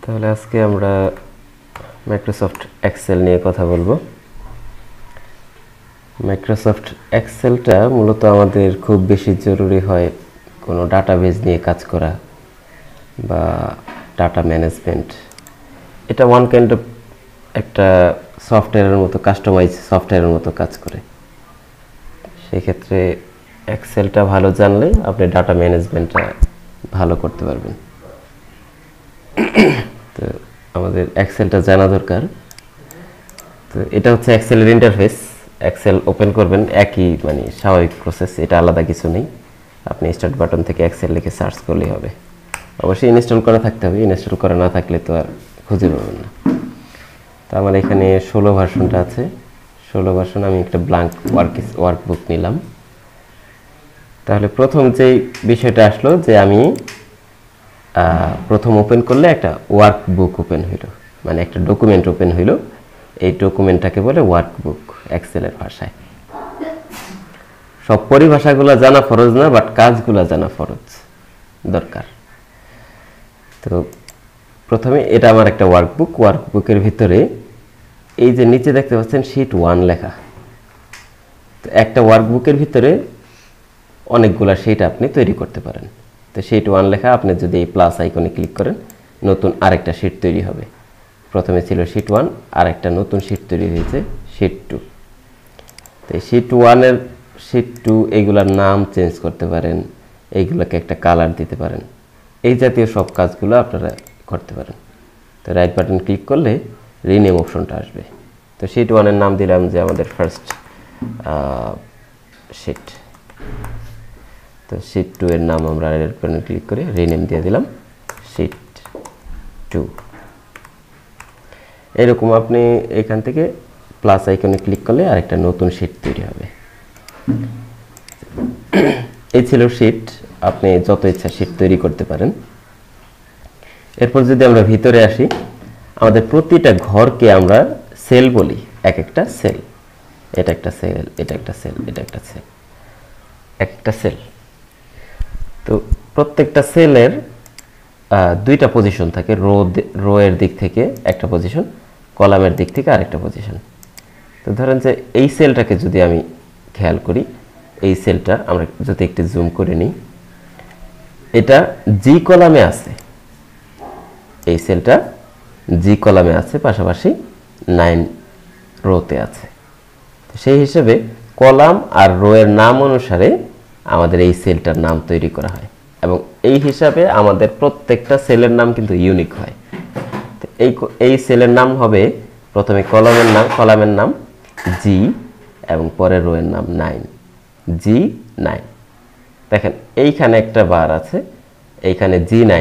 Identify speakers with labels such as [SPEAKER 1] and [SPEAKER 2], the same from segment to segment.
[SPEAKER 1] তাহলে আজকে আমরা মাইক্রোসফট এক্সেল নিয়ে কথা বলবো। মাইক্রোসফট এক্সেলটা মূলত আমাদের খুব বেশি জরুরি হয় কোনো ডাটাবেজ নিয়ে কাজ করা বা ডাটা ম্যানেজমেন্ট। এটা ওয়ান কাইন্ড অফ একটা সফটওয়্যারের মতো, কাস্টমাইজ সফটওয়্যারের মতো কাজ করে। সেই ক্ষেত্রে এক্সেলটা ভালো জানলে আপনি ডাটা ম্যানেজমেন্টটা ভালো করতে পারবেন। তো আমাদের এক্সেলটা জানা দরকার। তো এটা হচ্ছে এক্সেলের ইন্টারফেস। এক্সেল ওপেন করবেন, একই স্বাভাবিক প্রসেস, এটা আলাদা কিছু নেই। আপনি স্টার্ট বাটন থেকে এক্সেল লিখে সার্চ করলেই হবে। অবশ্যই ইনস্টল করা থাকতে হবে, ইনস্টল করা না থাকলে তো আর খুঁজে পাবেন না। তো আমার এখানে 16 ভার্সনটা আছে। 16 ভার্সন আমি একটা ব্ল্যাঙ্ক ওয়ার্কবুক নিলাম। তাহলে প্রথম যেই বিষয়টা আসলো যে আমি প্রথম ওপেন করলে একটা ওয়ার্কবুক ওপেন হইল, একটা ডকুমেন্ট ওপেন হইল। এই ডকুমেন্টটাকে বলে ওয়ার্কবুক এক্সেলের ভাষায়। সব পরিভাষাগুলো জানা ফরজ না, বাট কাজগুলো জানা ফরজ দরকার। তো প্রথমে এটা আমার একটা ওয়ার্কবুক। ওয়ার্কবুকের ভিতরে এই যে নিচে দেখতে পাচ্ছেন শীট 1 লেখা। তো একটা ওয়ার্কবুকের ভিতরে অনেকগুলা শীট আপনি তৈরি করতে পারেন। তো শীট 1 লেখা, আপনি যদি এই প্লাস আইকনে ক্লিক করেন নতুন আরেকটা শীট তৈরি হবে। প্রথমে ছিল শীট 1, আর একটা নতুন শীট তৈরি হয়েছে শীট 2। তো এই শীট 1 এর শীট 2 এইগুলার নাম চেঞ্জ করতে পারেন, এইগুলোকে একটা কালার দিতে পারেন। এই জাতীয় সব কাজগুলো আপনারা করতে পারেন। তো রাইট বাটন ক্লিক করলে রিনেম অপশনটা আসবে। তো শীট 1 এর নাম দিলাম যে আমাদের ফার্স্ট শীট। তো শীট 2 এর নাম আমরা রাইট বাটন ক্লিক করে রিনেম দিয়ে দিলাম শীট 2। এরকম আপনি এখান থেকে প্লাস আইকনে ক্লিক করলে আরেকটা নতুন শীট তৈরি হবে। এই ছিল শীট। আপনি যত ইচ্ছা শীট তৈরি করতে পারেন। এরপর যদি আমরা ভিতরে আসি, আমাদের প্রতিটা ঘরকে আমরা সেল বলি। এক একটা সেল, এটা একটা সেল, এটা একটা সেল, এটা একটা সেল, একটা সেল। তো প্রত্যেকটা সেলের দুইটা পজিশন থাকে। রো এর দিক থেকে একটা পজিশন, কলামের দিক থেকে আরেকটা পজিশন। তো ধরেন যে এই সেলটাকে যদি আমি খেয়াল করি, এই সেলটা আমরা যদি একটু জুম করে নিই, এটা জি কলামে আছে। এই সেলটা জি কলামে আছে, পাশাপাশি 9 রোতে আছে। তো সেই হিসেবে কলাম আর রো এর নাম অনুসারে আমাদের এই সেলটার নাম তৈরি করা হয়, এবং এই হিসাবে আমাদের প্রত্যেকটা সেলের নাম কিন্তু ইউনিক হয়। তো এই সেলের নাম হবে প্রথমে কলামের নাম জি, এবং পরে রো এর নাম 9, G9। দেখেন এইখানে একটা বার আছে, এইখানে G9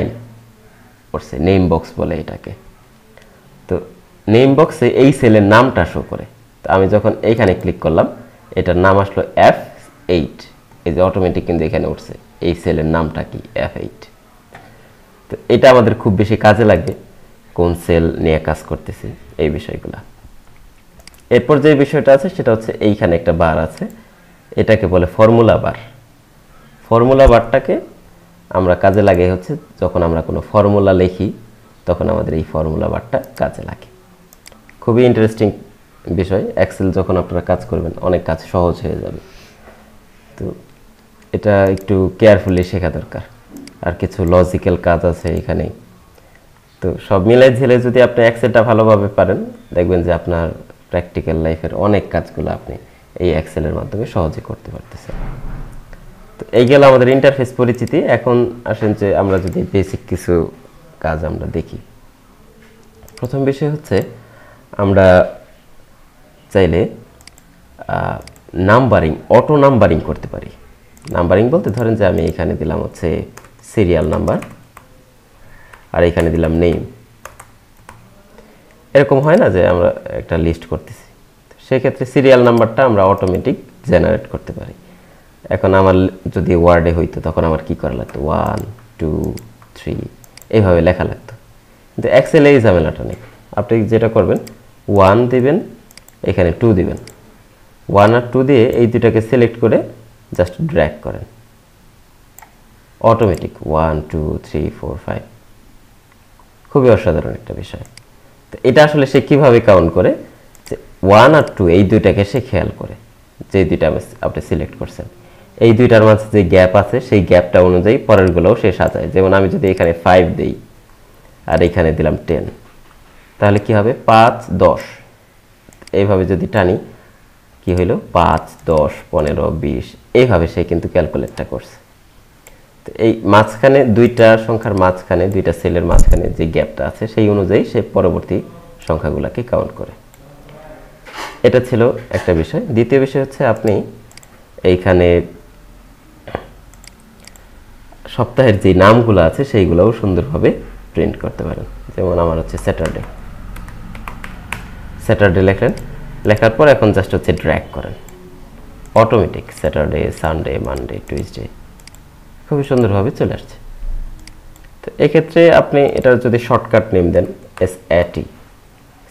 [SPEAKER 1] পড়ছে, নেম বক্স বলে এটাকে। তো নেম বক্সে এই সেলের নামটা শো করে। তো আমি যখন এইখানে ক্লিক করলাম, এটার নাম আসলো F8। এই যে অটোমেটিক কিন্তু এখানে উঠছে এই সেলের নামটা কি, F8। তো এটা আমাদের খুব বেশি কাজে লাগবে কোন সেল নিয়ে কাজ করতেছি, এই বিষয়গুলা। এরপর যে বিষয়টা আছে সেটা হচ্ছে এইখানে একটা বার আছে, এটাকে বলে ফর্মুলা বার। ফর্মুলা বারটাকে আমরা কাজে লাগাই হচ্ছে যখন আমরা কোনো ফর্মুলা লিখি, তখন আমাদের এই ফর্মুলা বারটা কাজে লাগে। খুবই ইন্টারেস্টিং বিষয়। এক্সেল যখন আপনারা কাজ করবেন, অনেক কাজ সহজ হয়ে যাবে। তো এটা একটু কেয়ারফুলি শেখা দরকার। আর কিছু লজিক্যাল কাজ আছে এখানে। তো সব মিলাই ঝেলে যদি আপনি এক্সেলটা ভালোভাবে পারেন, দেখবেন যে আপনার প্র্যাকটিক্যাল লাইফের অনেক কাজগুলো আপনি এই এক্সেলের মাধ্যমে সহজে করতে পারতেছেন। তো এই গেল আমাদের ইন্টারফেস পরিচিতি। এখন আসেন যে আমরা যদি বেসিক কিছু কাজ আমরা দেখি। প্রথম বিষয় হচ্ছে আমরা চাইলে নাম্বারিং, অটো নাম্বারিং করতে পারি। নাম্বারিং বলতে ধরেন যে আমি এখানে দিলাম হচ্ছে সিরিয়াল নাম্বার, আর এখানে দিলাম নেম। এরকম হয় না যে আমরা একটা লিস্ট করতেছি, সেক্ষেত্রে সিরিয়াল নাম্বারটা আমরা অটোমেটিক জেনারেট করতে পারি। এখন আমার যদি ওয়ার্ডে হইতো, তখন আমার কি করা লাগতো, 1 2 3 এইভাবে লেখা লাগতো। কিন্তু এক্সেলে এই ঝামেলাটা নেই। আপনি যেটা করবেন, 1 দিবেন, এখানে 2 দিবেন। 1 আর 2 দিয়ে এই দুটাকে সিলেক্ট করে জাস্ট ড্র্যাগ করেন, অটোমেটিক 1 2 3 4 5 খুবই অসাধারণ একটা বিষয়। তো এটা আসলে সে কিভাবে কাউন্ট করে, যে 1 আর 2 এই দুইটাকে সে খেয়াল করে, যে দুইটা আপনি সিলেক্ট করছেন এই দুইটার মাঝে যে গ্যাপ আছে সেই গ্যাপটা অনুযায়ী পরেরগুলোও সে সাজায়। যেমন আমি যদি এখানে 5 দেই আর এখানে দিলাম 10, তাহলে কি হবে 5 10, এইভাবে যদি টানি কি হইল 5 10 15 20, এইভাবে সে কিন্তু ক্যালকুলেটটা করছে। তো এই মাঝখানে দুইটা সংখ্যার মাঝখানে, দুইটা সেলের মাঝখানে যে গ্যাপটা আছে সেই অনুযায়ী সে পরবর্তী সংখ্যাগুলোকে কাউন্ট করে। এটা ছিল একটা বিষয়। দ্বিতীয় বিষয় হচ্ছে আপনি এইখানে সপ্তাহের যে নামগুলো আছে সেইগুলোও সুন্দরভাবে প্রিন্ট করতে পারেন। যেমন আমার হচ্ছে স্যাটারডে লেখলেন, লেখার পর এখন জাস্ট হচ্ছে ড্র্যাগ করেন, automatic Saturday Sunday Monday Tuesday খুবই সুন্দরভাবে চলে আসছে। তো এক্ষেত্রে আপনি এটার যদি শর্টকাট নেম দেন SAT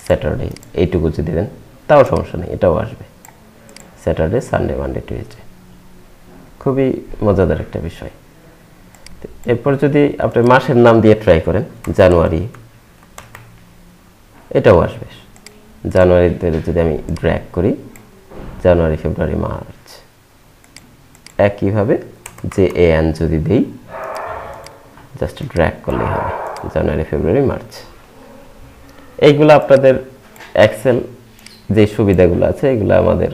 [SPEAKER 1] স্যাটারডে এইটুকু যদি দেন তাও সমস্যা নেই, এটাও আসবে স্যাটারডে সানডে মানডে টিউসডে। খুবই মজাদার একটা বিষয়। এরপর যদি আপনি মাসের নাম দিয়ে ট্রাই করেন জানুয়ারি, এটাও আসবে। জানুয়ারিতে যদি আমি ড্র্যাগ করি জানুয়ারি ফেব্রুয়ারি মার্চ, একইভাবে JAN যদি দিই জাস্ট ড্র্যাগ করলেই হবে জানুয়ারি ফেব্রুয়ারি মার্চ। এইগুলো আপনাদের এক্সেল যে সুবিধাগুলো আছে এগুলো আমাদের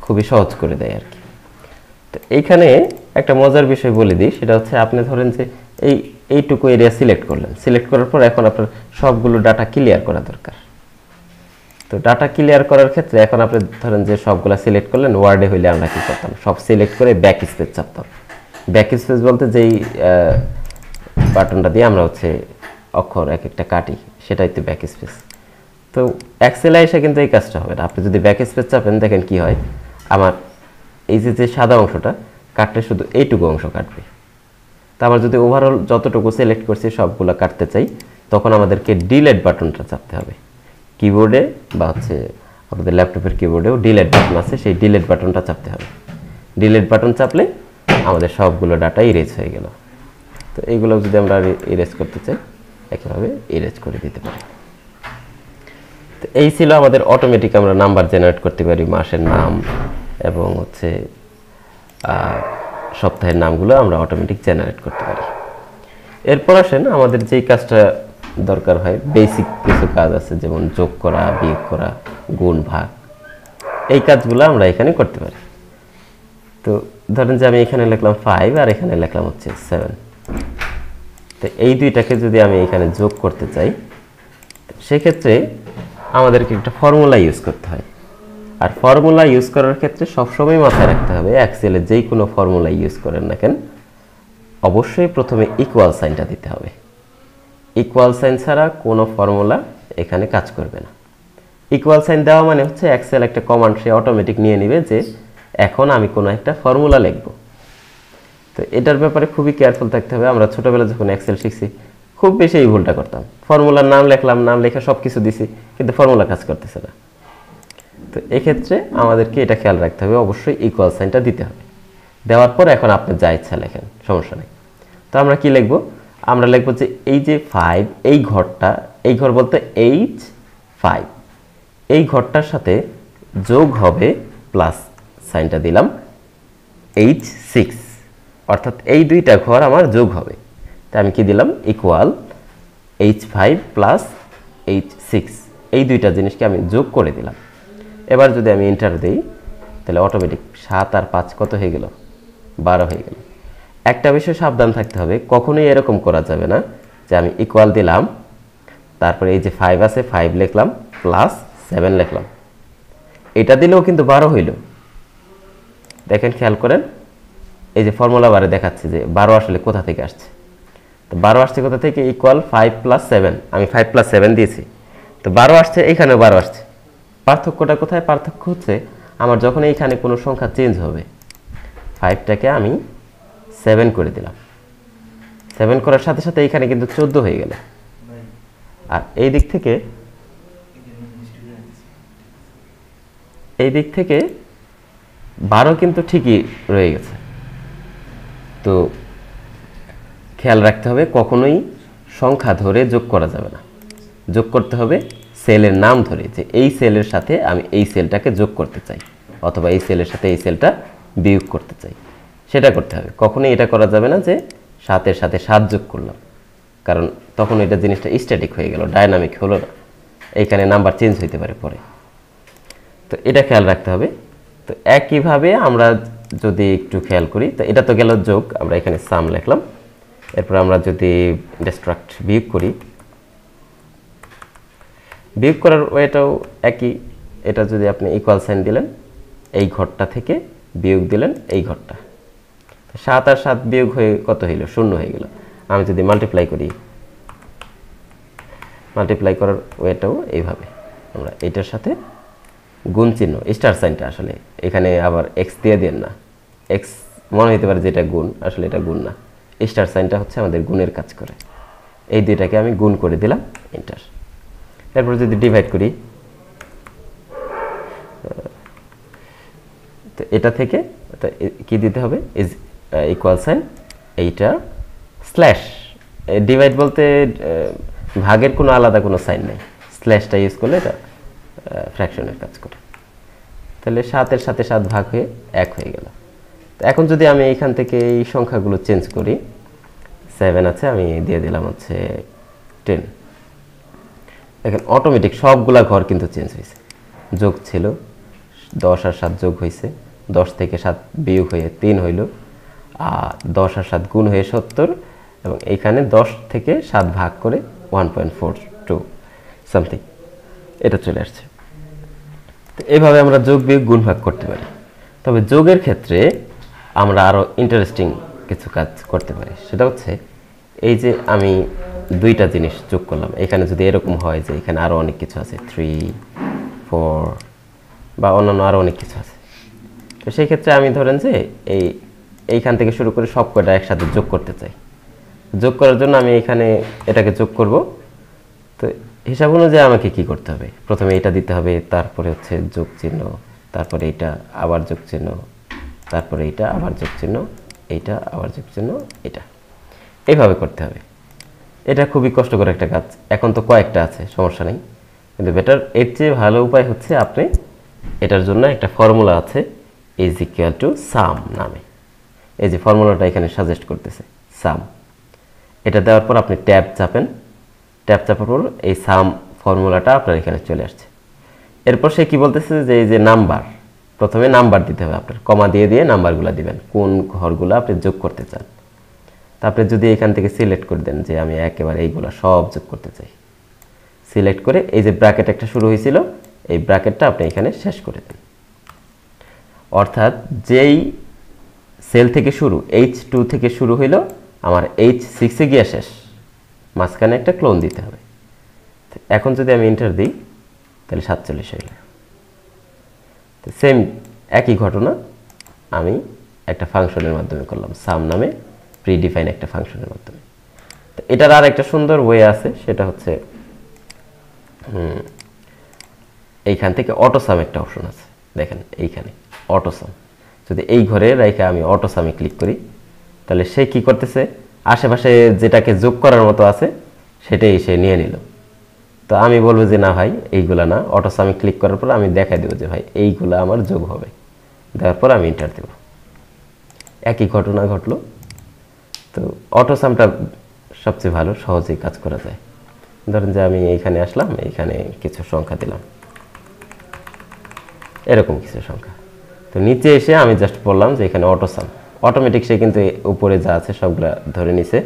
[SPEAKER 1] খুবই সহজ করে দেয় আর কি। তো এইখানে একটা মজার বিষয় বলে দিই, সেটা হচ্ছে আপনি ধরেন যে এইটুকু এরিয়া সিলেক্ট করলেন, সিলেক্ট করার পর এখন আপনার সবগুলো ডাটা ক্লিয়ার করা দরকার। তো ডাটা ক্লিয়ার করার ক্ষেত্রে এখন আপনি ধরেন যে সবগুলো সিলেক্ট করলেন, ওয়ার্ডে হইলে আমরা কি করতাম, সব সিলেক্ট করে ব্যাক স্পেস চাপতাম। ব্যাক স্পেস বলতে যেই বাটনটা দিয়ে আমরা হচ্ছে অক্ষর এক একটা কাটি সেটাই তো ব্যাক স্পেস। তো এক্সেলে এসে কিন্তু এই কাজটা হবে না। আপনি যদি ব্যাক স্পেস চাপেন দেখেন কি হয়, আমার এই যে সাদা অংশটা কাটলে শুধু এইটুকু অংশ কাটবে। তো আমরা যদি ওভারঅল যতটুকু সিলেক্ট করছি সবগুলো কাটতে চাই তখন আমাদেরকে ডিলেট বাটনটা চাপতে হবে। কিবোর্ডে বা হচ্ছে আমাদের ল্যাপটপের কিবোর্ডেও ডিলেট বাটন আছে, সেই ডিলেট বাটনটা চাপতে হবে। ডিলেট বাটন চাপলে আমাদের সবগুলো ডাটা ইরেজ হয়ে গেল। তো এইগুলো যদি আমরা ইরেজ করতে চাই একইভাবে ইরেজ করে দিতে পারি। তো এই ছিল আমাদের অটোমেটিক আমরা নাম্বার জেনারেট করতে পারি, মাসের নাম এবং হচ্ছে সপ্তাহের নামগুলো আমরা অটোমেটিক জেনারেট করতে পারি। এরপর আসেন আমাদের যেই কাজটা দরকার হয়, বেসিক কিছু কাজ আছে, যেমন যোগ করা, বিয়োগ করা, গুণ ভাগ, এই কাজগুলো আমরা এখানে করতে পারি। তো ধরেন যে আমি এখানে লিখলাম 5 আর এখানে লিখলাম হচ্ছে 7। তো এই দুইটাকে যদি আমি এখানে যোগ করতে চাই সেক্ষেত্রে আমাদেরকে একটা ফর্মুলা ইউজ করতে হয়। আর ফর্মুলা ইউজ করার ক্ষেত্রে সবসময় মাথায় রাখতে হবে এক্সেলে যেই কোনো ফর্মুলা ইউজ করেন না কেন অবশ্যই প্রথমে ইকুয়াল সাইনটা দিতে হবে। ইকুয়াল সাইন ছাড়া কোনো ফর্মুলা এখানে কাজ করবে না। ইকুয়াল সাইন দেওয়া মানে হচ্ছে এক্সেল একটা কমান্ড সে অটোমেটিক নিয়ে নেবে যে এখন আমি কোনো একটা ফর্মুলা লিখব। তো এটার ব্যাপারে খুবই কেয়ারফুল থাকতে হবে। আমরা ছোটবেলা যখন এক্সেল শিখছি খুব বেশি এই ভুলটা করতাম, ফর্মুলার নাম লিখলাম, নাম লেখা সব কিছু দিছি কিন্তু ফর্মুলা কাজ করতেছে না। তো এক্ষেত্রে আমাদেরকে এটা খেয়াল রাখতে হবে, অবশ্যই ইকুয়াল সাইনটা দিতে হবে। দেওয়ার পর এখন আপনি যা ইচ্ছা লেখেন, সমস্যা নেই। তো আমরা কি লিখব, আমরা লিখব যে এই যে 5 এই ঘরটা, এই ঘর বলতে H5, এই ঘরটার সাথে যোগ হবে প্লাস সাইনটা দিলাম H6, অর্থাৎ এই দুইটা ঘর আমার যোগ হবে। তাই আমি কি দিলাম ইকুয়াল H5 প্লাস H6, এই দুইটা জিনিসকে আমি যোগ করে দিলাম। এবার যদি আমি এন্টার দিই তাহলে অটোমেটিক 7 আর 5 কত হয়ে গেল, 12 হয়ে গেল। একটা বিষয় সাবধান থাকতে হবে, কখনোই এরকম করা যাবে না যে আমি ইকুয়াল দিলাম তারপরে এই যে 5 আছে 5 লিখলাম প্লাস 7 লিখলাম, এটা দিলেও কিন্তু 12 হইল। দেখেন খেয়াল করেন এই যে ফর্মুলা বারে দেখাচ্ছে যে 12 আসলে কোথা থেকে আসছে। তো 12 আসছে কোথা থেকে, ইকুয়াল 5 প্লাস 7, আমি 5 প্লাস 7 দিয়েছি, তো 12 আসছে, এইখানেও 12 আসছে। পার্থক্যটা কোথায়? পার্থক্য হচ্ছে আমার যখন এইখানে কোনো সংখ্যা চেঞ্জ হবে 5টাকে আমি 7 করে দিলাম, 7 করার সাথে সাথে এইখানে কিন্তু 14 হয়ে গেল। আর এই দিক থেকে 12 কিন্তু ঠিকই রয়ে গেছে। তো খেয়াল রাখতে হবে কখনোই সংখ্যা ধরে যোগ করা যাবে না। যোগ করতে হবে সেলের নাম ধরে, যে এই সেলের সাথে আমি এই সেলটাকে যোগ করতে চাই, অথবা এই সেলের সাথে এই সেলটা বিয়োগ করতে চাই, সেটা করতে হবে। কখনোই এটা করা যাবে না যে 7-এর সাথে 7 যোগ করলাম, কারণ তখন এটা জিনিসটা স্ট্যাটিক হয়ে গেল, ডায়নামিক হলো না, এইখানে নাম্বার চেঞ্জ হইতে পারে পরে। তো এটা খেয়াল রাখতে হবে। তো একইভাবে আমরা যদি একটু খেয়াল করি, তো এটা তো গেল যোগ, আমরা এখানে সাম লিখলাম। এরপর আমরা যদি ডিস্ট্রাক্ট বিয়োগ করি, বিয়োগ করার ওয়েটাও একই। এটা যদি আপনি ইকুয়াল সাইন দিলেন, এই ঘরটা থেকে বিয়োগ দিলেন এই ঘরটা, 7 আর 7 বিয়োগ হয়ে কত হইল? 0 হয়ে গেল। আমি যদি মাল্টিপ্লাই করি, মাল্টিপ্লাই করার ওয়েটাও এইভাবে, আমরা এটার সাথে গুণ চিহ্ন স্টার সাইনটা, আসলে এখানে আবার এক্স দিয়ে দেন না, এক্স মনে হতে পারে যে এটা গুণ, আসলে এটা গুণ না, স্টার সাইনটা হচ্ছে আমাদের গুণের কাজ করে। এই দুইটাকে আমি গুণ করে দিলাম, এন্টার। এরপর যদি ডিভাইড করি, তো এটা থেকে কি দিতে হবে? ইজ ইকুয়াল সাইন, এইটা স্ল্যাশ। ডিভাইড বলতে ভাগের কোনো আলাদা কোনো সাইন নেই, স্ল্যাশটা ইউজ করলে এটা ফ্র্যাকশনের কাজ করে। তাহলে 7-এর সাথে 7 ভাগ হয়ে 1 হয়ে গেল। তো এখন যদি আমি এইখান থেকে এই সংখ্যাগুলো চেঞ্জ করি, 7 আছে, আমি দিয়ে দিলাম হচ্ছে 10। দেখেন অটোমেটিক সবগুলা ঘর কিন্তু চেঞ্জ হয়েছে। যোগ ছিল, 10 আর 7 যোগ হয়েছে, 10 থেকে 7 বিয়োগ হয়ে 3 হইল, আর 10 আর 7 গুণ হয়ে 70, এবং এইখানে 10 থেকে 7 ভাগ করে 1.42 সামথিং এটা চলে আসছে। তো এইভাবে আমরা যোগ বিয়োগ গুণ ভাগ করতে পারি। তবে যোগের ক্ষেত্রে আমরা আরও ইন্টারেস্টিং কিছু কাজ করতে পারি, সেটা হচ্ছে এই যে আমি দুইটা জিনিস যোগ করলাম, এখানে যদি এরকম হয় যে এখানে আরও অনেক কিছু আছে, 3, 4 বা অন্যান্য আরও অনেক কিছু আছে, তো সেই ক্ষেত্রে আমি ধরেন যে এইখান থেকে শুরু করে সব কয়টা একসাথে যোগ করতে চাই। যোগ করার জন্য আমি এখানে এটাকে যোগ করব। তো হিসাব অনুযায়ী আমাকে কি করতে হবে? প্রথমে এটা দিতে হবে, তারপরে হচ্ছে যোগ চিহ্ন, তারপরে এটা আবার যোগ চিহ্ন, তারপরে এটা আবার যোগ চিহ্ন, এইটা আবার যোগ চিহ্ন, এটা এইভাবে করতে হবে। এটা খুবই কষ্টকর একটা কাজ। এখন তো কয়েকটা আছে, সমস্যা নেই, কিন্তু বেটার, এর চেয়ে ভালো উপায় হচ্ছে আপনি এটার জন্য একটা ফর্মুলা আছে, ইজ ইকুয়াল টু সাম নামে। এই যে ফর্মুলাটা এখানে সাজেস্ট করতেছে সাম, এটা দেওয়ার পর আপনি ট্যাব চাপেন, ট্যাব চাপার পর এই সাম ফর্মুলাটা আপনার এখানে চলে আসছে। এরপর সে কি বলতেছে যে এই যে নাম্বার, প্রথমে নাম্বার দিতে হবে আপনার, কমা দিয়ে দিয়ে নাম্বারগুলো দিবেন, কোন ঘরগুলো আপনি যোগ করতে চান। তারপরে যদি এখান থেকে সিলেক্ট করে দেন যে আমি একেবারে এইগুলো সব যোগ করতে চাই, সিলেক্ট করে এই যে ব্র্যাকেট একটা শুরু হয়েছিল, এই ব্র্যাকেটটা আপনি এখানে শেষ করে দেন। অর্থাৎ যেই সেল থেকে শুরু, H2 থেকে শুরু হইল, আমার H6-এ গিয়ে শেষ, মাঝখানে একটা ক্লোন দিতে হবে। এখন যদি আমি এন্টার দিই, তাহলে 47 হইল। তো সেম একই ঘটনা আমি একটা ফাংশনের মাধ্যমে করলাম, সাম নামে প্রিডিফাইন একটা ফাংশনের মাধ্যমে। তো এটার আর একটা সুন্দর ওয়ে আছে, সেটা হচ্ছে এইখান থেকে অটোসাম একটা অপশন আছে, দেখেন এইখানে অটোসাম। যদি এই ঘরে রেখে আমি অটোসামে ক্লিক করি, তাহলে সে কি করতেছে, আশেপাশে যেটাকে যোগ করার মতো আছে সেটাই সে নিয়ে নিল। তো আমি বলবো যে না ভাই, এইগুলা না, অটোসামে ক্লিক করার পর আমি দেখাই দেবো যে ভাই এইগুলা আমার যোগ হবে, দেওয়ার পর আমি এন্টার দেব। একই ঘটনা ঘটলো। তো অটোসামটা সবচেয়ে ভালো, সহজেই কাজ করা যায়। ধরেন যে আমি এইখানে আসলাম, এইখানে কিছু সংখ্যা দিলাম, এরকম কিছু সংখ্যা। তো নিচে এসে আমি জাস্ট বললাম যে এখানে অটোসাম, অটোমেটিক সে কিন্তু উপরে যা আছে সবগুলো ধরে নিছে,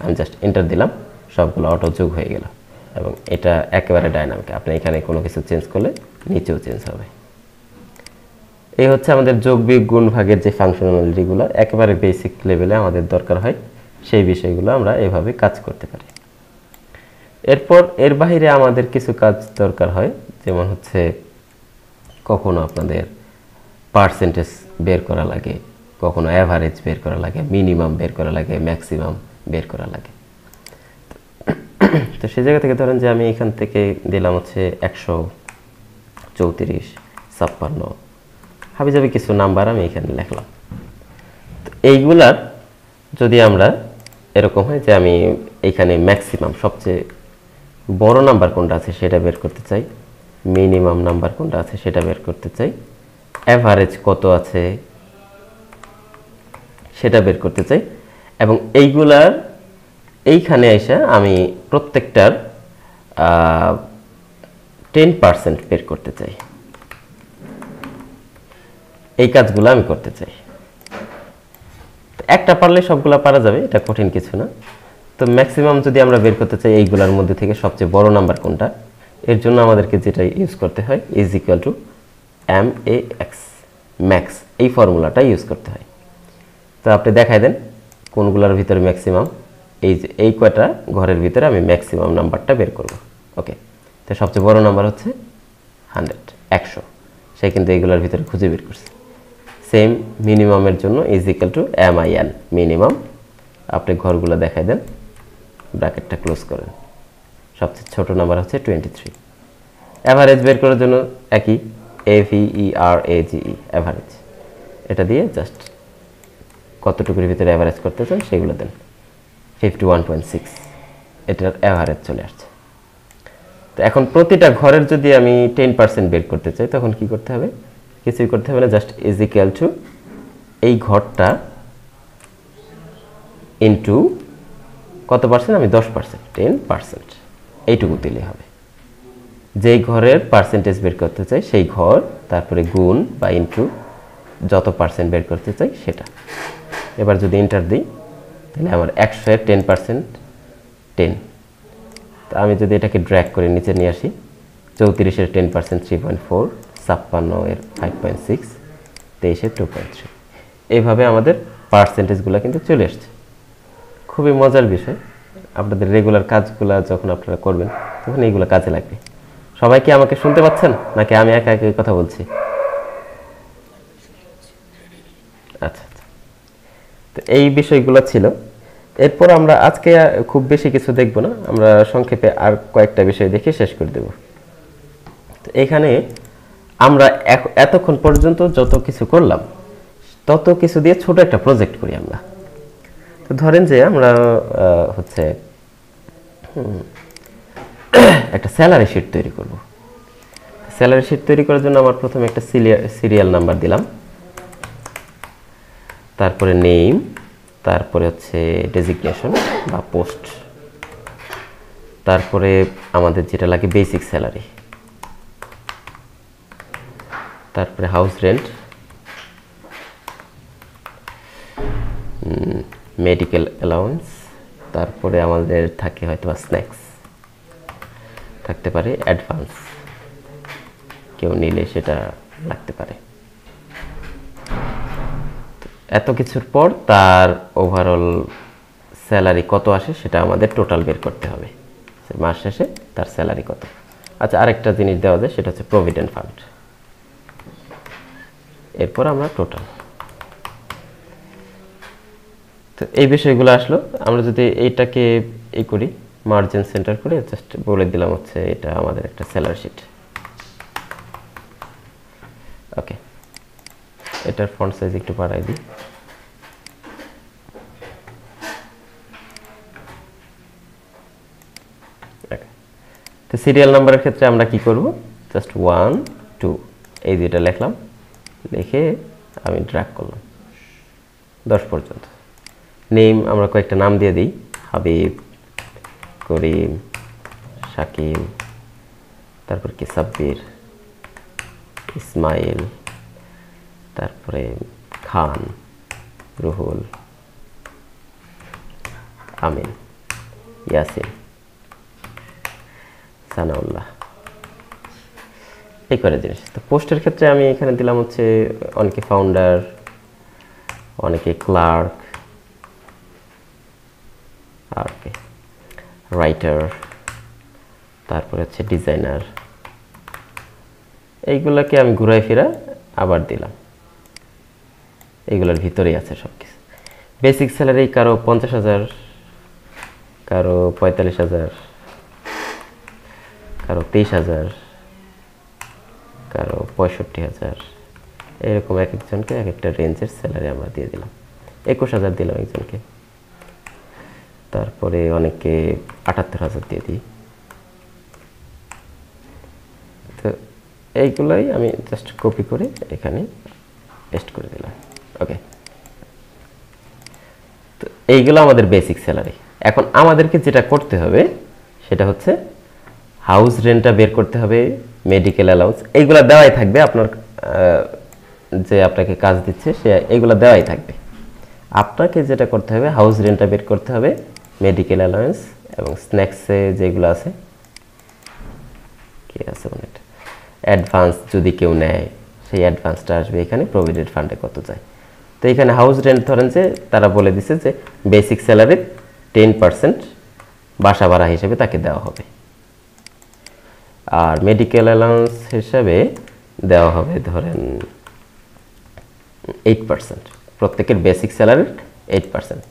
[SPEAKER 1] আমি জাস্ট এন্টার দিলাম, সবগুলো অটো যোগ হয়ে গেল। এবং এটা একেবারে ডাইনামিক, আপনি এখানে কোনো কিছু চেঞ্জ করলে নিচেও চেঞ্জ হবে। এই হচ্ছে আমাদের যোগ বিয়োগ গুণ ভাগের যে ফাংশনালিটিগুলো একেবারে বেসিক লেভেলে আমাদের দরকার হয়, সেই বিষয়গুলো আমরা এভাবে কাজ করতে পারি। এরপর এর বাইরে আমাদের কিছু কাজ দরকার হয়, যেমন হচ্ছে কখনো আপনাদের পার্সেন্টেজ বের করা লাগে, কখনো অ্যাভারেজ বের করা লাগে, মিনিমাম বের করা লাগে, ম্যাক্সিমাম বের করা লাগে। তো সেই জায়গা থেকে ধরেন যে আমি এখান থেকে দিলাম হচ্ছে 134, 56, হাবিজাবি কিছু নাম্বার আমি এখানে লিখলাম। তো এইগুলার যদি আমরা এরকম হয় যে আমি এইখানে ম্যাক্সিমাম, সবচেয়ে বড় নাম্বার কোনটা আছে সেটা বের করতে চাই, মিনিমাম নাম্বার কোনটা আছে সেটা বের করতে চাই, অ্যাভারেজ কত আছে সেটা বের করতে চাই, এবং এইগুলার এইখানে এসে আমি প্রত্যেকটার 10% বের করতে চাই। এই কাজগুলো আমি করতে চাই। একটা পারলে সবগুলা পারা যাবে, এটা কঠিন কিছু না। তো ম্যাক্সিমাম যদি আমরা বের করতে চাই এইগুলার মধ্যে থেকে সবচেয়ে বড় নাম্বার কোনটা, এর জন্য আমাদেরকে যেটা ইউজ করতে হয় is equal to MAX, max, এই ফর্মুলাটা ইউজ করতে হয়। তো আপনি দেখাই দেন কোনগুলোর ভিতরে ম্যাক্সিমাম, এই যে এই কয়টা ঘরের ভিতরে আমি ম্যাক্সিমাম নাম্বারটা বের করব। ওকে, তো সবচেয়ে বড় নাম্বার হচ্ছে 100, সে কিন্তু এইগুলোর ভিতরে খুঁজে বের করছে। সেম মিনিমামের জন্য is equal to MIN, minimum. আপনি ঘরগুলো দেখাই দেন, ব্র্যাকেটটা ক্লোজ করেন। সবচেয়ে ছোট নাম্বার হচ্ছে 23। অ্যাভারেজ বের করার জন্য একই, AVERAGE, অ্যাভারেজ। এটা দিয়ে জাস্ট কতটুকুর ভিতরে অ্যাভারেজ করতে চান সেগুলো দেন। 51.6, এটার অ্যাভারেজ চলে আসছে। তো এখন প্রতিটা ঘরের যদি আমি 10% বের করতে চাই তখন কি করতে হবে? কিছুই করতে হবে না, জাস্ট ইজ ইকুয়াল টু এই ঘরটা ইন্টু কত পার্সেন্ট? আমি 10%, 10%, এইটুকু দিলে হবে। যেই ঘরের পার্সেন্টেজ বের করতে চাই সেই ঘর, তারপরে গুণ বা ইন্টু যত পার্সেন্ট বের করতে চাই সেটা। এবার যদি এন্টার দিই তাহলে আমার 100 এর 10%, 10। তো আমি যদি এটাকে ড্র্যাগ করে নিচে নিয়ে আসি, 34 এর 10% 3.4, 56 এর 5.6, 23 এর 2.3, এইভাবে আমাদের পার্সেন্টেজগুলো কিন্তু চলে আসছে। খুবই মজার বিষয়। আপনাদের রেগুলার কাজগুলো যখন আপনারা করবেন তখন এইগুলো কাজে লাগবে। সবাই কি আমাকে শুনতে পাচ্ছেন নাকি আমি একা একা কথা বলছি? আচ্ছা আচ্ছা, তো এই বিষয়গুলো ছিল। এরপর আমরা আজকে খুব বেশি কিছু দেখব না, আমরা সংক্ষেপে আর কয়েকটা বিষয় দেখে শেষ করে দেব। তো এখানে আমরা এতক্ষণ পর্যন্ত যত কিছু করলাম তত কিছু দিয়ে ছোট একটা প্রজেক্ট করি আমরা। তো ধরেন যে আমরা হচ্ছে একটা স্যালারি শিট তৈরি করব। স্যালারি শিট তৈরি করার জন্য আমার প্রথমে একটা সিরিয়াল নাম্বার দিলাম, তারপরে নেম, তারপরে হচ্ছে ডেজিগনেশন বা পোস্ট, তারপরে আমাদের যেটা লাগে বেসিক স্যালারি, তারপরে হাউস রেন্ট, মেডিকেল অ্যালাউন্স, তারপরে আমাদের থাকে হয়তো স্ন্যাক্স, থাকতে পারে অ্যাডভান্স, কেউ নিলে সেটা লাগতে পারে। এত কিছুর পর তার ওভারঅল স্যালারি কত আসে সেটা আমাদের টোটাল বের করতে হবে, মাস শেষে তার স্যালারি কত। আচ্ছা, আরেকটা জিনিস দেওয়া যায় সেটা হচ্ছে প্রভিডেন্ট ফান্ড। এরপর আমরা টোটাল, তো এই বিষয়গুলো আসলো। আমরা যদি এইটাকে এই করি, মার্জিন সেন্টার করে জাস্ট বলে দিলাম হচ্ছে এটা আমাদের একটা স্যালারি শিট। ওকে, এটার ফন্ট সাইজ একটু বাড়াই দিই। তো সিরিয়াল নাম্বারের ক্ষেত্রে আমরা কি করব? জাস্ট 1 2 এই যেটা লিখলাম, লিখে আমি ড্র্যাগ করলাম 10 পর্যন্ত। নেম আমরা কয়েকটা নাম দিয়ে দিই, হাবিব, করিম, শাকিব, তারপর কি সাব্বির, ইসমাইল, তারপরে খান, রুহুল, আমিন, ইয়াসিন, সানাউল্লাহ, এই করে জিনিস। তো পোস্টের ক্ষেত্রে আমি এখানে দিলাম হচ্ছে অনেকে ফাউন্ডার, অনেকে ক্লার্ক, আর রাইটার, তারপরে হচ্ছে ডিজাইনার। এইগুলোকে আমি ঘুরাই ফিরা আবার দিলাম, এইগুলোর ভিতরেই আছে সব কিছু। বেসিক স্যালারি কারো 50,000, কারো 45,000, কারো 23,000, কারো 65,000, এরকম এক একজনকে এক একটা রেঞ্জের স্যালারি আমরা দিয়ে দিলাম। 21,000 দিলাম একজনকে, তারপরে অনেকে 78,000 দিয়ে দিই, তো এইগুলাই আমি জাস্ট কপি করে এখানে পেস্ট করে দিলাম। ওকে, তো এইগুলো আমাদের বেসিক স্যালারি। এখন আমাদেরকে যেটা করতে হবে সেটা হচ্ছে হাউস রেন্টটা বের করতে হবে, মেডিকেল অ্যালাউন্স এইগুলো দেওয়াই থাকবে, আপনার যে আপনাকে কাজ দিচ্ছে সে এইগুলো দেওয়াই থাকবে। আপনাকে যেটা করতে হবে হাউস রেন্টটা বের করতে হবে, মেডিকেল অ্যালাউন্স এবং স্ন্যাক্সে যেগুলো আছে কি আছে অনেক অ্যাডভান্স যদি কেউ নেয় সেই অ্যাডভান্সটা আসবে এখানে, প্রভিডেন্ট ফান্ডে কত যায়। তো এখানে হাউস রেন্ট ধরেন যে তারা বলে দিছে যে বেসিক স্যালারির 10% বাসা ভাড়া হিসেবে তাকে দেওয়া হবে, আর মেডিকেল অ্যালাউন্স হিসেবে দেওয়া হবে ধরেন 8%, প্রত্যেকের বেসিক স্যালারির 8%।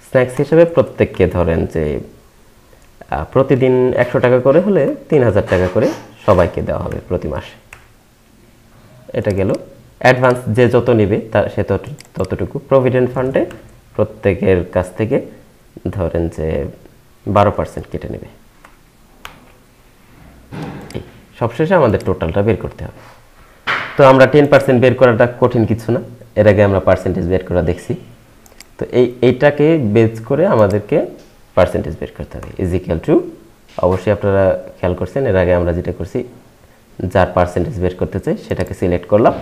[SPEAKER 1] স্ন্যাক্স হিসেবে প্রত্যেককে ধরেন যে প্রতিদিন 100 টাকা করে হলে 3000 টাকা করে সবাইকে দেওয়া হবে প্রতি মাসে। এটা গেল অ্যাডভান্স, যে যত নেবে তার সে ততটুকু। প্রভিডেন্ট ফান্ডে প্রত্যেকের কাছ থেকে ধরেন যে 12% কেটে নেবে। সবশেষে আমাদের টোটালটা বের করতে হবে। তো আমরা 10% বের করাটা কঠিন কিছু না, এর আগে আমরা পার্সেন্টেজ বের করা দেখছি। তো এইটাকে বেস করে আমাদেরকে পার্সেন্টেজ বের করতে হবে, ইজ ইকুয়াল টু, অবশ্যই আপনারা খেয়াল করছেন এর আগে আমরা যেটা করছি, যার পার্সেন্টেজ বের করতে চাই সেটাকে সিলেক্ট করলাম,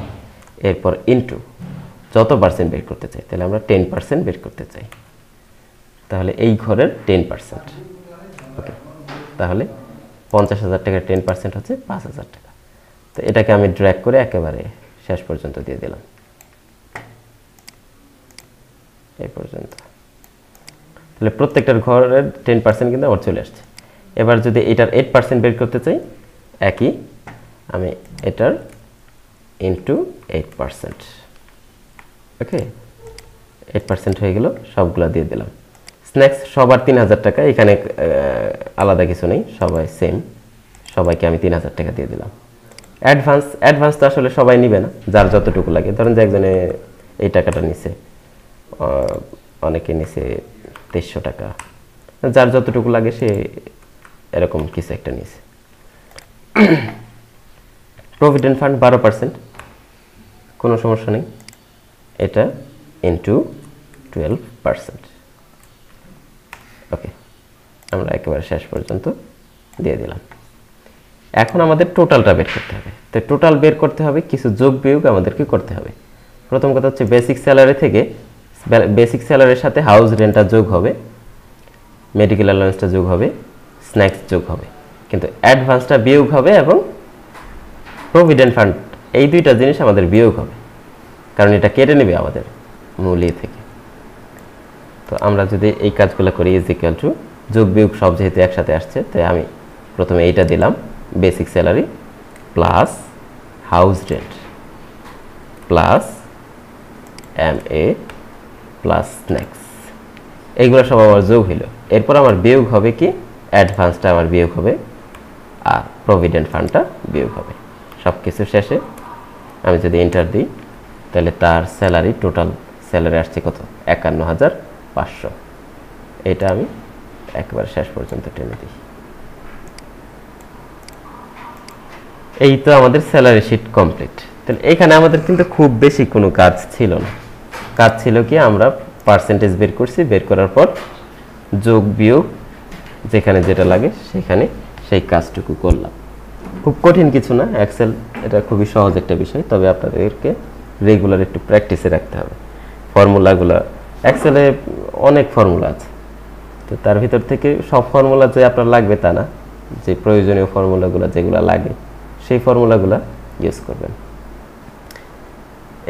[SPEAKER 1] এরপর ইনটু যত পার্সেন্ট বের করতে চাই, তাহলে আমরা 10% বের করতে চাই, তাহলে এই ঘরের 10%। ওকে, তাহলে 50,000 টাকার 10% হচ্ছে 5,000 টাকা। তো এটাকে আমি ড্র্যাগ করে একেবারে শেষ পর্যন্ত দিয়ে দিলাম, এই পর্যন্ত। তাহলে প্রত্যেকটার ঘরের 10% কিন্তু আমার চলে আসছে। এবার যদি এটার 8% বের করতে চাই, একই আমি এটার ইনটু 8%। ওকে, 8% হয়ে গেল, সবগুলো দিয়ে দিলাম। স্ন্যাক্স সবার 3000 টাকা, এখানে আলাদা কিছু নেই, সবাই সেম, সবাইকে আমি 3000 টাকা দিয়ে দিলাম। অ্যাডভান্স তো আসলে সবাই নিবে না, যার যতটুকু লাগে। ধরেন যে একজনে এই টাকাটা নিছে, অনেকে নিছে 2300 টাকা, যার যতটুকু লাগে সে এরকম কিছু একটা নিছে। প্রভিডেন্ট ফান্ড 12%, কোনো সমস্যা নেই, এটা ইনটু 12%। ওকে, আমরা একেবারে শেষ পর্যন্ত দিয়ে দিলাম। এখন আমাদের টোটালটা বের করতে হবে। তো টোটাল বের করতে হবে, কিছু যোগ বিয়োগ আমাদেরকে করতে হবে। প্রথম কথা হচ্ছে বেসিক স্যালারি থেকে বেসিক স্যালারির সাথে হাউস রেন্টটা যোগ হবে, মেডিকেল অ্যালাউন্সটা যোগ হবে, স্ন্যাক্স যোগ হবে, কিন্তু অ্যাডভান্সটা বিয়োগ হবে এবং প্রভিডেন্ট ফান্ড, এই দুইটা জিনিস আমাদের বিয়োগ হবে, কারণ এটা কেটে নেবে আমাদের মূল্য থেকে। তো আমরা যদি এই কাজগুলো করি, ইজ ইকুয়াল টু যোগ বিয়োগ সব যেহেতু একসাথে আসছে, তাই আমি প্রথমে এইটা দিলাম, basic salary plus house rent plus MA plus snacks, এইগুলো সব আমার যোগ হইল। এরপর আমার বিয়োগ হবে কি, অ্যাডভান্সটা আমার বিয়োগ হবে আর প্রভিডেন্ট ফান্ডটা বিয়োগ হবে। সব কিছু শেষে আমি যদি এন্টার দিই, তাহলে তার স্যালারি, টোটাল স্যালারি আসছে কত, 51,500। এটা আমি একবার শেষ পর্যন্ত টেনে দিই। এই তো আমাদের স্যালারি শিট কমপ্লিট। তাহলে এখানে আমাদের কিন্তু খুব বেশি কোনো কাজ ছিল না। কাজ ছিল কি, আমরা পার্সেন্টেজ বের করছি, বের করার পর যোগ বিয়োগ যেখানে যেটা লাগে সেখানে সেই কাজটুকু করলাম। খুব কঠিন কিছু না, এক্সেল এটা খুবই সহজ একটা বিষয়, তবে আপনাদেরকে রেগুলার একটু প্র্যাকটিসে রাখতে হবে। ফর্মুলাগুলো, এক্সেলে অনেক ফর্মুলা আছে, তো তার ভিতর থেকে সব ফর্মুলা যে আপনার লাগবে তা না, যে প্রয়োজনীয় ফর্মুলাগুলো যেগুলো লাগে সেই ফর্মুলাগুলো ইউজ করবেন।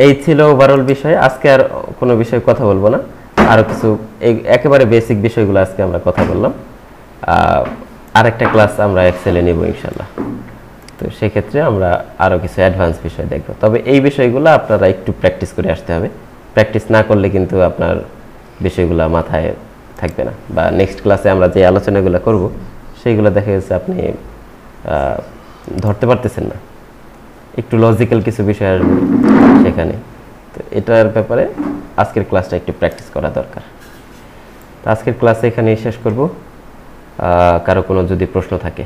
[SPEAKER 1] এই ছিল ওভারঅল বিষয়। আজকে আর কোনো বিষয়ে কথা বলবো না, আরও কিছু একেবারে বেসিক বিষয়গুলো আজকে আমরা কথা বললাম। আরেকটা ক্লাস আমরা এক্সেলে নেব ইনশাল্লাহ। তো সেক্ষেত্রে আমরা আরও কিছু অ্যাডভান্স বিষয় দেখব, তবে এই বিষয়গুলো আপনারা একটু প্র্যাকটিস করে আসতে হবে। প্র্যাকটিস না করলে কিন্তু আপনার বিষয়গুলো মাথায় থাকবে না, বা নেক্সট ক্লাসে আমরা যে আলোচনাগুলো করব সেইগুলো দেখা যাচ্ছে আপনি ধরতে পারতেছেন না, একটু লজিক্যাল কিছু বিষয় আসবে সেখানে। তো এটার ব্যাপারে আজকের ক্লাসটা একটু প্র্যাকটিস করা দরকার। তো আজকের ক্লাসে এখানেই শেষ করব। কারো কোনো যদি প্রশ্ন থাকে